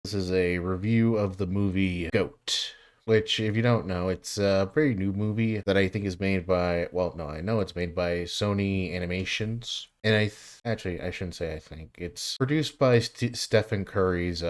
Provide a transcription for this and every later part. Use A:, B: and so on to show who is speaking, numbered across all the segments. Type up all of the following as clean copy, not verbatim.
A: This is a review of the movie Goat, which, if you don't know, it's a pretty new movie that I think is made by, well, no, I know it's made by Sony Animations. And actually, I shouldn't say I think. It's produced by Stephen Curry's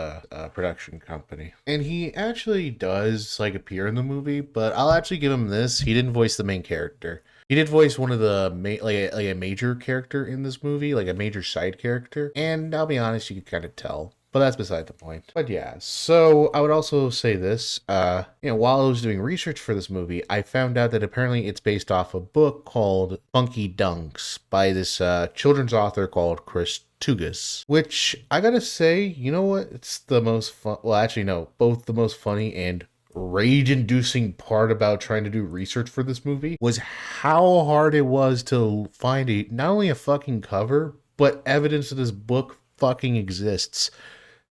A: production company. And he actually does, like, appear in the movie, but I'll actually give him this. He didn't voice the main character. He did voice one of the like a major character in this movie, like a major side character, and I'll be honest, you could kind of tell. But that's beside the point. But yeah, so I would also say this. While I was doing research for this movie, I found out that apparently it's based off a book called Funky Dunks by this children's author called Chris Tugas. Which I gotta say, you know what? It's the most fun. Well, actually, no, both the most funny and rage-inducing part about trying to do research for this movie was how hard it was to find not only a fucking cover, but evidence that this book fucking exists.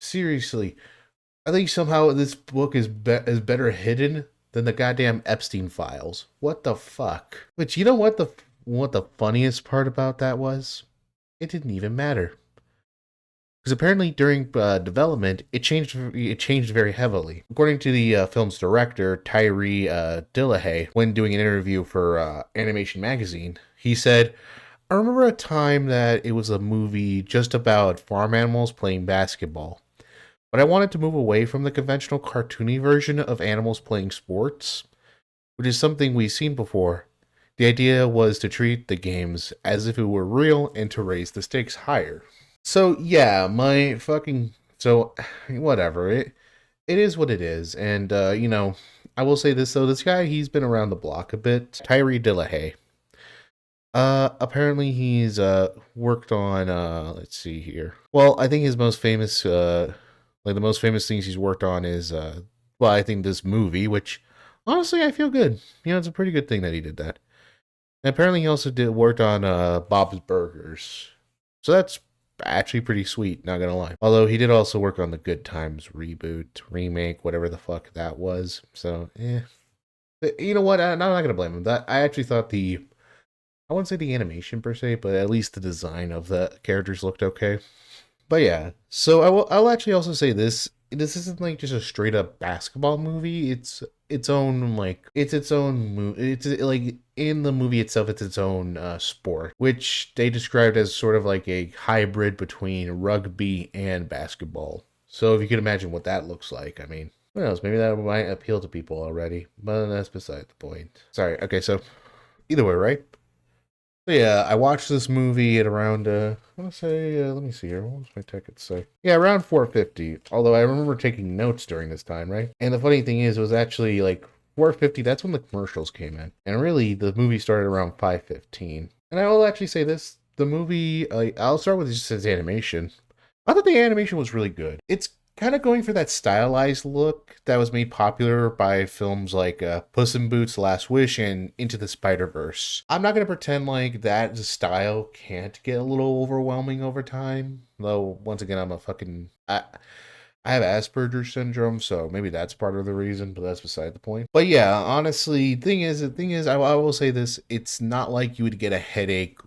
A: Seriously, I think somehow this book is better hidden than the goddamn Epstein files. What the fuck? But you know what the funniest part about that was? It didn't even matter. Because apparently during development, it changed very heavily. According to the film's director, Tyree Dillahay, when doing an interview for Animation Magazine, he said, I remember a time that it was a movie just about farm animals playing basketball. But I wanted to move away from the conventional cartoony version of animals playing sports, which is something we've seen before. The idea was to treat the games as if it were real and to raise the stakes higher. So yeah, whatever. It is what it is. And I will say this though, this guy, he's been around the block a bit. Tyree Dillahay. Apparently he's worked on let's see here. Well, I think his most famous like the most famous things he's worked on is I think this movie, which honestly I feel good. It's a pretty good thing that he did that. And apparently he also worked on Bob's Burgers. So that's actually pretty sweet, not gonna lie. Although he did also work on the Good Times reboot, remake, whatever the fuck that was. So, But you know what? I'm not gonna blame him. That I actually thought I wouldn't say the animation per se, but at least the design of the characters looked okay. But yeah, so I'll actually also say this. This isn't like just a straight up basketball movie. It's its own movie. It's like in the movie itself, it's its own sport, which they described as sort of like a hybrid between rugby and basketball. So if you can imagine what that looks like, I mean, who knows? Maybe that might appeal to people already, but that's beside the point. Sorry. Okay, so either way, right? So yeah, I watched this movie at around I want to say let me see here. What was my ticket say? Yeah, around 4:50. Although I remember taking notes during this time, right? And the funny thing is, it was actually like 4:50. That's when the commercials came in, and really the movie started around 5:15. And I will actually say this: the movie. I'll start with just its animation. I thought the animation was really good. It's kind of going for that stylized look that was made popular by films like Puss in Boots, Last Wish, and Into the Spider-Verse. I'm not going to pretend like that style can't get a little overwhelming over time. Though, once again, I have Asperger's syndrome, so maybe that's part of the reason, but that's beside the point. But yeah, honestly, the thing is, I will say this: it's not like you would get a headache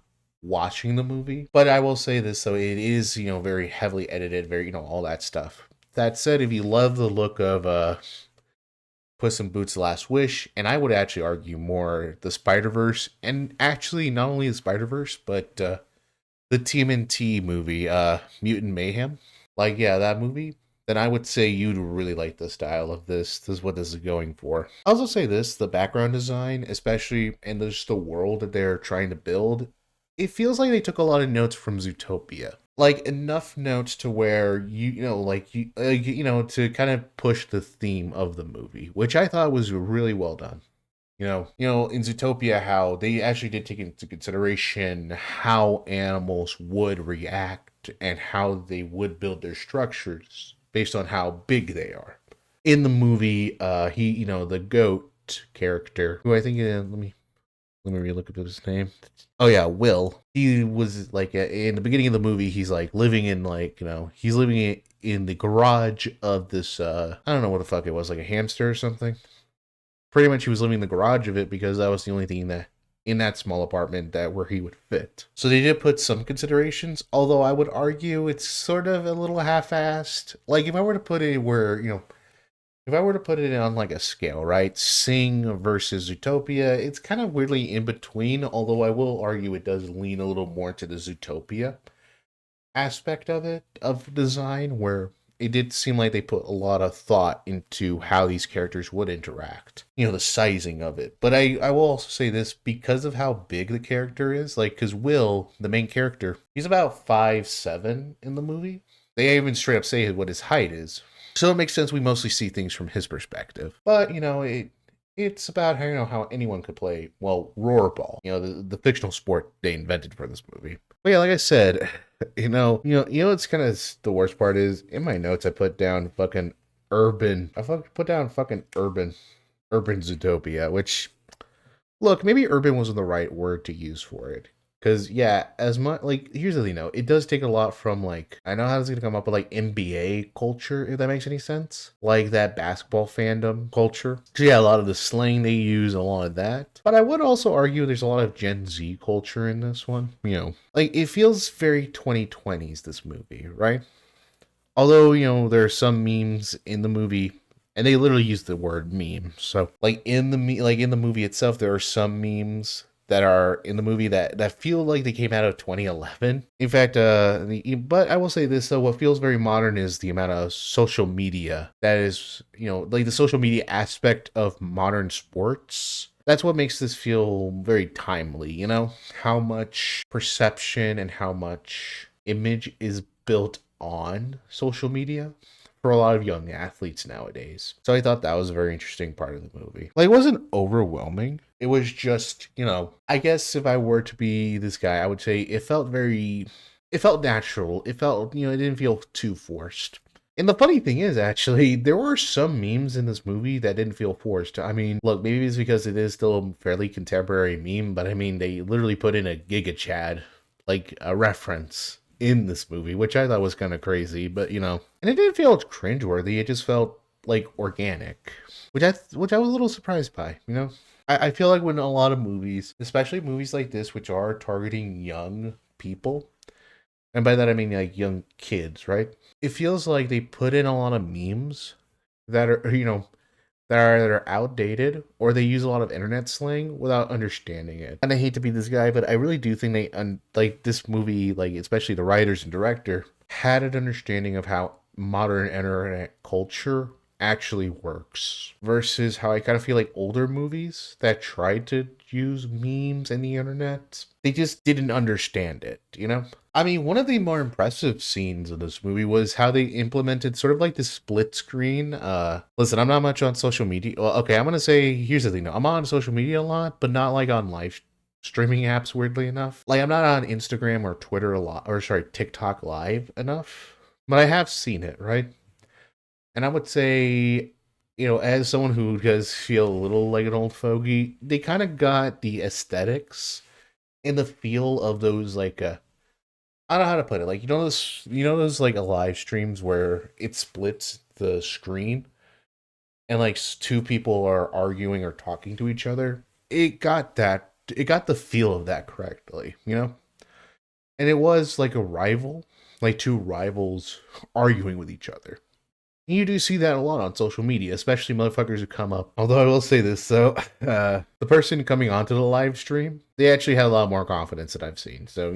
A: watching the movie. But I will say this, though, it is very heavily edited, very all that stuff. That said, if you love the look of Puss in Boots: Last Wish, and I would actually argue more the Spider Verse, and actually not only the Spider Verse, but the TMNT movie, Mutant Mayhem, like yeah, that movie, then I would say you'd really like the style of this. This is what this is going for. I'll also say this: the background design, especially and just the world that they're trying to build, it feels like they took a lot of notes from Zootopia, like enough notes to where to kind of push the theme of the movie, which I thought was really well done. In Zootopia, how they actually did take into consideration how animals would react and how they would build their structures based on how big they are. In the movie, the goat character, who I think, let me relook up his name. Oh yeah, Will. He was like in the beginning of the movie. He's like living in he's living in the garage of this. I don't know what the fuck it was, like a hamster or something. Pretty much, he was living in the garage of it because that was the only thing that in that small apartment that where he would fit. So they did put some considerations, although I would argue it's sort of a little half-assed. Like if I were to put it where, if I were to put it on like a scale, right? Sing versus Zootopia, it's kind of weirdly in between, although I will argue it does lean a little more to the Zootopia aspect of it, of design, where it did seem like they put a lot of thought into how these characters would interact, the sizing of it. But I will also say this, because of how big the character is, like, because Will, the main character, he's about 5'7" in the movie. They even straight up say what his height is. So it makes sense we mostly see things from his perspective. But, it's about how anyone could play, well, Rollerball, the fictional sport they invented for this movie. But yeah, like I said, what's kind of the worst part is, in my notes I put down fucking urban Zootopia, which, look, maybe urban wasn't the right word to use for it. Because, yeah, as much, like, here's the thing, though. It does take a lot from, like, I know how this is going to come up with, like, NBA culture, if that makes any sense. Like, that basketball fandom culture. So, yeah, a lot of the slang they use, a lot of that. But I would also argue there's a lot of Gen Z culture in this one. Like, it feels very 2020s, this movie, right? Although, there are some memes in the movie, and they literally use the word meme. So, like, in the movie itself, there are some memes that are in the movie that feel like they came out of 2011. In fact, but I will say this, though, what feels very modern is the amount of social media that is, like the social media aspect of modern sports. That's what makes this feel very timely, how much perception and how much image is built on social media for a lot of young athletes nowadays. So I thought that was a very interesting part of the movie. Like, it wasn't overwhelming. It was just, I guess if I were to be this guy, I would say it felt natural. It felt, it didn't feel too forced. And the funny thing is, actually, there were some memes in this movie that didn't feel forced. I mean, look, maybe it's because it is still a fairly contemporary meme, but I mean, they literally put in a Giga Chad, like a reference in this movie, which I thought was kind of crazy, but and it didn't feel cringeworthy. It just felt like organic, which I was a little surprised by. I feel like when a lot of movies, especially movies like this, which are targeting young people, and by that I mean like young kids, right? It feels like they put in a lot of memes that are that are either outdated or they use a lot of internet slang without understanding it. And I hate to be this guy, but I really do think they like this movie, like especially the writers and director, had an understanding of how modern internet culture actually works versus how I kind of feel like older movies that tried to use memes and the internet, they just didn't understand it, I mean, one of the more impressive scenes of this movie was how they implemented sort of like the split screen. Listen, I'm not much on social media. Well, okay, I'm gonna say, here's the thing though. I'm on social media a lot, but not like on live streaming apps, weirdly enough. Like, I'm not on Instagram or Twitter a lot, or sorry, TikTok live enough. But I have seen it, right? And I would say, as someone who does feel a little like an old fogey, they kind of got the aesthetics and the feel of those, like, I don't know how to put it. Like, those like live streams where it splits the screen and like two people are arguing or talking to each other. It got the feel of that correctly, And it was like a rival, like two rivals arguing with each other. You do see that a lot on social media, especially motherfuckers who come up. Although I will say this, so the person coming onto the live stream, they actually had a lot more confidence than I've seen. So,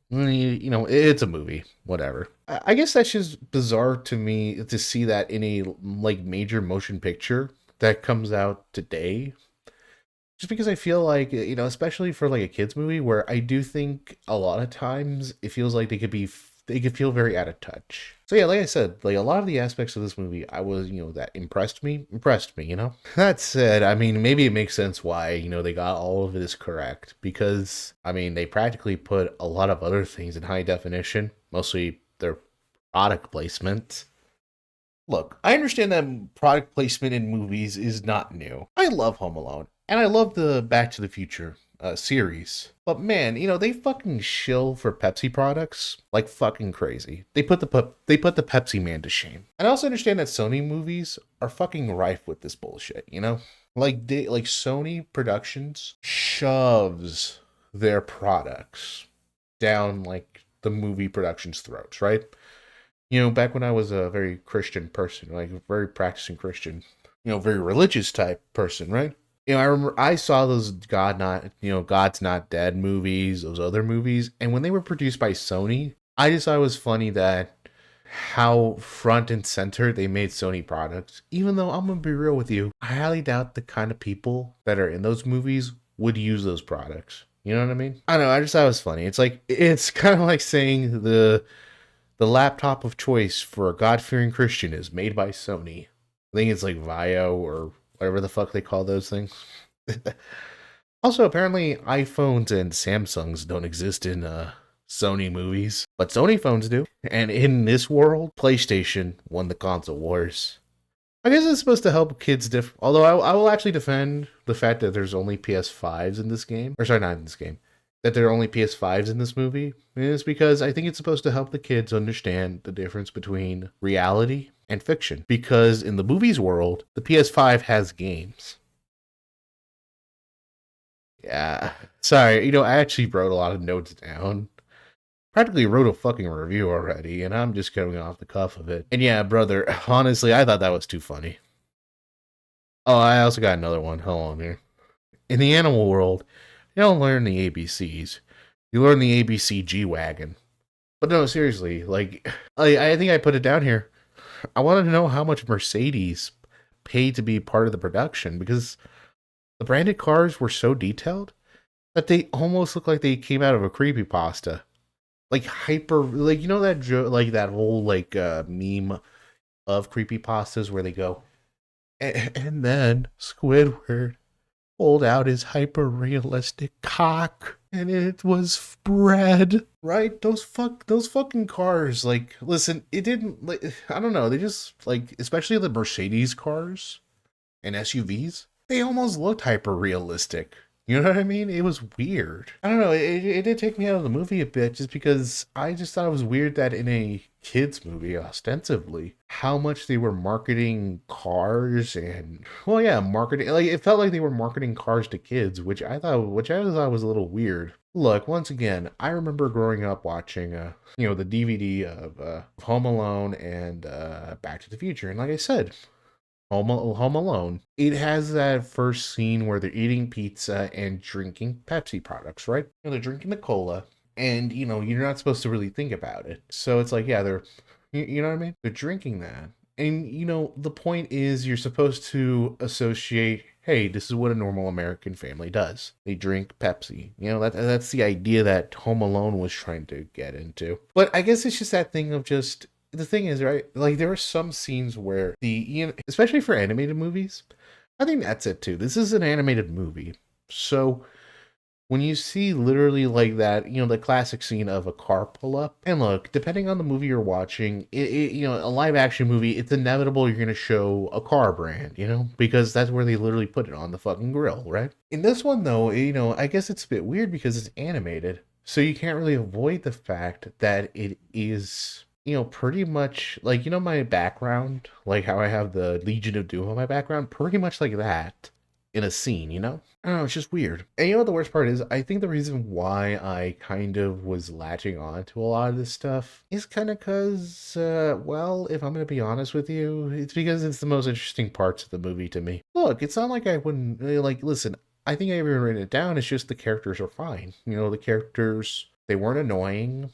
A: it's a movie, whatever. I guess that's just bizarre to me to see that in a like major motion picture that comes out today. Just because I feel like, especially for like a kids movie, where I do think a lot of times it feels like they could feel very out of touch. So yeah, like I said, like a lot of the aspects of this movie, I was, that impressed me. That said, I mean, maybe it makes sense why, they got all of this correct. Because, I mean, they practically put a lot of other things in high definition, mostly their product placement. Look, I understand that product placement in movies is not new. I love Home Alone, and I love the Back to the Future series. But man, they fucking shill for Pepsi products like fucking crazy. They put the Pepsi man to shame. And I also understand that Sony movies are fucking rife with this bullshit, Like Sony Productions shoves their products down like the movie production's throats, right? Back when I was a very Christian person, like a very practicing Christian, very religious type person, right? I remember I saw those God's Not Dead movies, those other movies, and when they were produced by Sony, I just thought it was funny that how front and center they made Sony products. Even though I'm gonna be real with you, I highly doubt the kind of people that are in those movies would use those products. You know what I mean? I don't know. I just thought it was funny. It's kind of like saying the laptop of choice for a God fearing Christian is made by Sony. I think it's like Vio or whatever the fuck they call those things. Also, apparently, iPhones and Samsungs don't exist in Sony movies, but Sony phones do. And in this world, PlayStation won the console wars. I guess it's supposed to help kids although I will actually defend the fact that there's only PS5s in this game. Or sorry, not in this game. That there are only PS5s in this movie is because I think it's supposed to help the kids understand the difference between reality and fiction. Because in the movies world, the PS5 has games. Yeah. Sorry, I actually wrote a lot of notes down. Practically wrote a fucking review already, and I'm just going off the cuff of it. And yeah, brother, honestly, I thought that was too funny. Oh, I also got another one. Hold on here. In the animal world, you don't learn the ABCs. You learn the ABC G-Wagon. But no, seriously, I think I put it down here. I wanted to know how much Mercedes paid to be part of the production because the branded cars were so detailed that they almost look like they came out of a creepypasta. Like hyper, like that like that whole meme of creepypastas where they go, and then Squidward pulled out his hyper realistic cock and it was bread, right? Those fucking cars, like, listen, it didn't, like, I don't know, they just, like, especially the Mercedes cars and SUVs, they almost looked hyper realistic. You know what I mean? It was weird. I don't know. It did take me out of the movie a bit just because I just thought it was weird that in a kids movie, ostensibly, how much they were marketing cars and, well, yeah, marketing. Like, it felt like they were marketing cars to kids, which I thought was a little weird. Look, once again, I remember growing up watching, the DVD of Home Alone and Back to the Future, and like I said, Home Alone, it has that first scene where they're eating pizza and drinking Pepsi products, right? They're drinking the cola, and you're not supposed to really think about it. So it's like, yeah, you know what I mean? They're drinking that, and the point is you're supposed to associate. Hey, this is what a normal American family does. They drink Pepsi. That's the idea that Home Alone was trying to get into. But I guess it's just that thing of just the thing is, right? Like there are some scenes where especially for animated movies, I think that's it too. This is an animated movie. So when you see literally like that, the classic scene of a car pull up, and look, depending on the movie you're watching, a live action movie, it's inevitable you're going to show a car brand, because that's where they literally put it on the fucking grill, right? In this one though, I guess it's a bit weird because it's animated. So you can't really avoid the fact that it is pretty much like, my background, like how I have the Legion of Doom on my background, pretty much like that in a scene, I don't know, it's just weird. And what the worst part is? I think the reason why I kind of was latching on to a lot of this stuff is kind of because, well, if I'm going to be honest with you, it's because it's the most interesting parts of the movie to me. Look, it's not like I wouldn't, listen, I think I even written it down, it's just the characters are fine. The characters, they weren't annoying,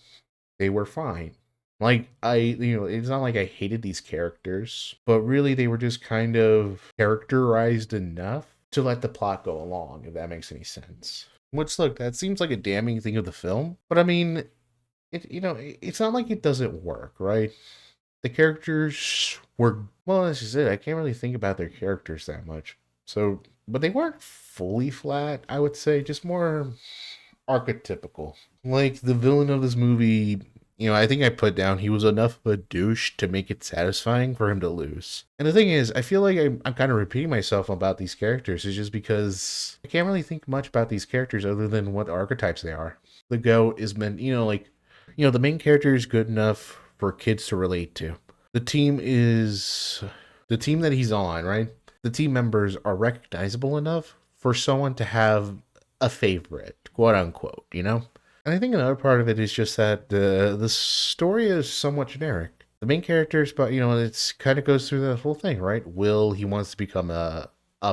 A: they were fine. Like, it's not like I hated these characters, but really they were just kind of characterized enough to let the plot go along, if that makes any sense. Which, look, that seems like a damning thing of the film, but I mean, it's not like it doesn't work, right? The characters were, well, this is it. I can't really think about their characters that much. So, but they weren't fully flat, I would say, just more archetypical. Like, the villain of this movie, I think I put down he was enough of a douche to make it satisfying for him to lose. And the thing is, I feel like I'm kind of repeating myself about these characters. It's just because I can't really think much about these characters other than what archetypes they are. The goat is meant, the main character is good enough for kids to relate to. The team that he's on, right? the team members are recognizable enough for someone to have a favorite, quote unquote, you know? And I think another part of it is just that the story is somewhat generic. The main characters, but it's kind of goes through the whole thing, right? Will, he wants to become a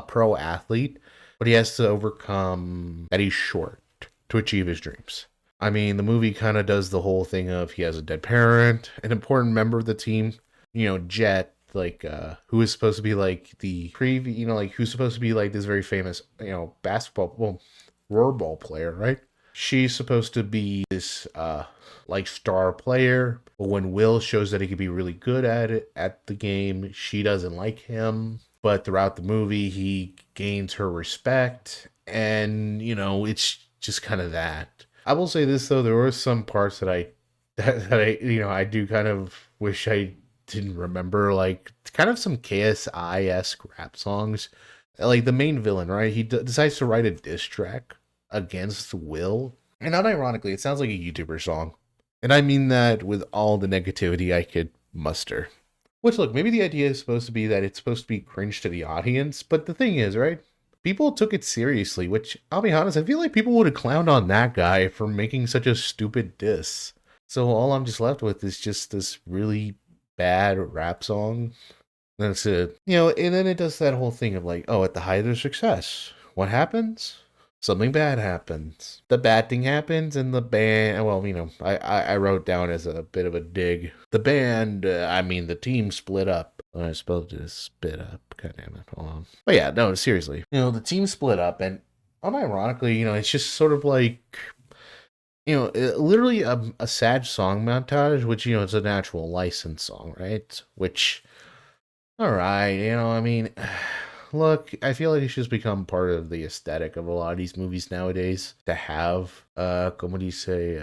A: pro athlete, but he has to overcome that he's short to achieve his dreams. I mean, the movie kind of does the whole thing of he has a dead parent, an important member of the team, Jet, like who is supposed to be like the preview, like who's supposed to be like this very famous, basketball, well, rollerball player, right? She's supposed to be this like star player, but when Will shows that he could be really good at it at the game, she doesn't like him. But throughout the movie, he gains her respect, and it's just kind of that. I will say this though, there were some parts that I do kind of wish I didn't remember, like kind of some KSI-esque rap songs. Like the main villain, right? He decides to write a diss track against Will. And unironically, it sounds like a YouTuber song. And I mean that with all the negativity I could muster. Which, look, maybe the idea is supposed to be that it's supposed to be cringe to the audience, but the thing is, right? People took it seriously, which, I'll be honest, I feel like people would have clowned on that guy for making such a stupid diss. So all I'm just left with is just this really bad rap song. That's it. And then it does that whole thing of like, oh, at the height of success, what happens? Something bad happens. The bad thing happens, and the band, well, I wrote down as a bit of a dig. The band, the team split up. I spelled it as spit up. God damn it. Hold on. But yeah, no, seriously. The team split up, and unironically, it's just sort of like, literally a sad song montage, which, it's a natural license song, right? Which, all right, look, I feel like it's just become part of the aesthetic of a lot of these movies nowadays to have, what do you say,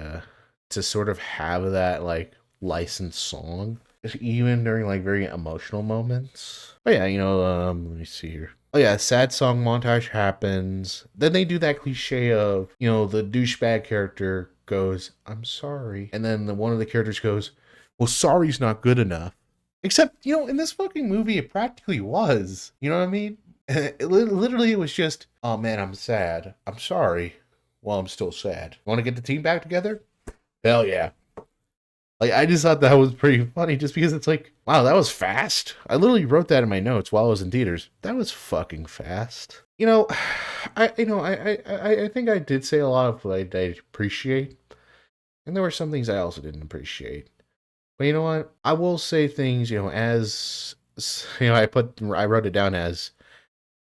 A: to sort of have that, like, licensed song, even during, like, very emotional moments. But yeah, let me see here. Oh yeah, sad song montage happens. Then they do that cliche of, the douchebag character goes, I'm sorry. And then one of the characters goes, well, sorry's not good enough. Except, in this fucking movie, it practically was. You know what I mean? Literally, it was just, oh man, I'm sad. I'm sorry. Well, I'm still sad. Want to get the team back together? Hell yeah. Like, I just thought that was pretty funny just because it's like, wow, that was fast. I literally wrote that in my notes while I was in theaters. That was fucking fast. I think I did say a lot of what I appreciate. And there were some things I also didn't appreciate. But you know what? I will say things, as I wrote it down as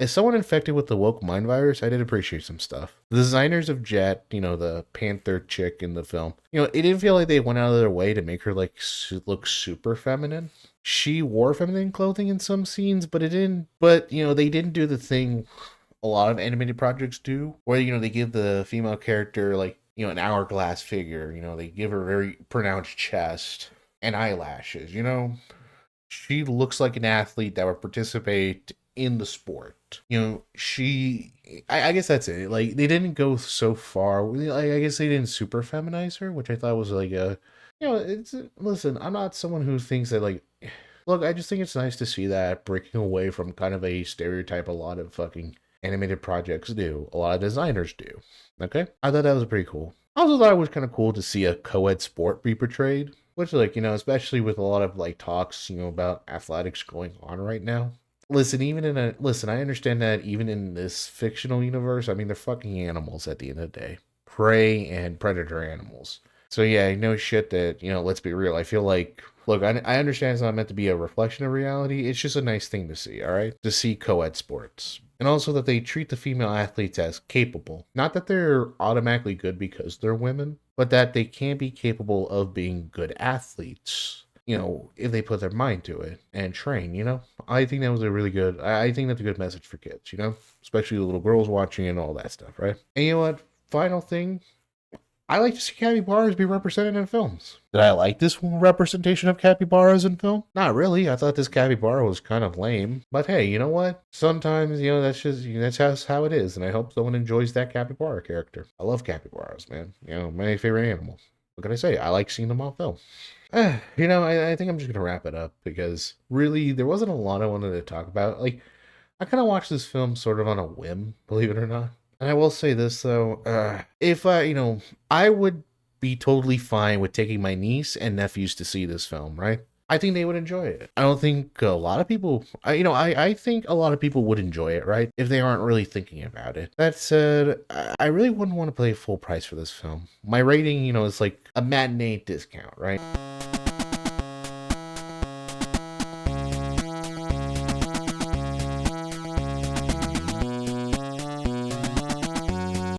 A: someone infected with the woke mind virus, I did appreciate some stuff. The designers of Jet, the Panther chick in the film, it didn't feel like they went out of their way to make her like look super feminine. She wore feminine clothing in some scenes, but it didn't. But they didn't do the thing a lot of animated projects do, where they give the female character like an hourglass figure. They give her a very pronounced chest and eyelashes. She looks like an athlete that would participate in the sport. I guess that's it. Like, they didn't go so far. Like, I guess they didn't super feminize her, which I thought was like listen, I'm not someone who thinks that, like, look, I just think it's nice to see that breaking away from kind of a stereotype a lot of fucking animated projects do. A lot of designers do. Okay? I thought that was pretty cool. I also thought it was kind of cool to see a co-ed sport be portrayed, which, like, especially with a lot of, like, talks, about athletics going on right now. Listen, I understand that even in this fictional universe, they're fucking animals at the end of the day. Prey and predator animals. So yeah, no shit that, let's be real. I feel like, look, I understand it's not meant to be a reflection of reality. It's just a nice thing to see, all right? To see co-ed sports. And also that they treat the female athletes as capable. Not that they're automatically good because they're women, but that they can be capable of being good athletes. If they put their mind to it and train, I think that was a really good, I think that's a good message for kids, especially the little girls watching and all that stuff, right? And you know what? Final thing, I like to see capybaras be represented in films. Did I like this representation of capybaras in film? Not really. I thought this capybara was kind of lame. But hey, you know what? Sometimes, that's just how it is. And I hope someone enjoys that capybara character. I love capybaras, man. My favorite animal. What can I say? I like seeing them on film. I think I'm just going to wrap it up because really there wasn't a lot I wanted to talk about. Like, I kind of watched this film sort of on a whim, believe it or not. And I will say this though, if I, I would be totally fine with taking my niece and nephews to see this film, right? I think they would enjoy it. I don't think a lot of people, I think a lot of people would enjoy it, right? If they aren't really thinking about it. That said, really wouldn't want to pay full price for this film. My rating, is like a matinee discount, right?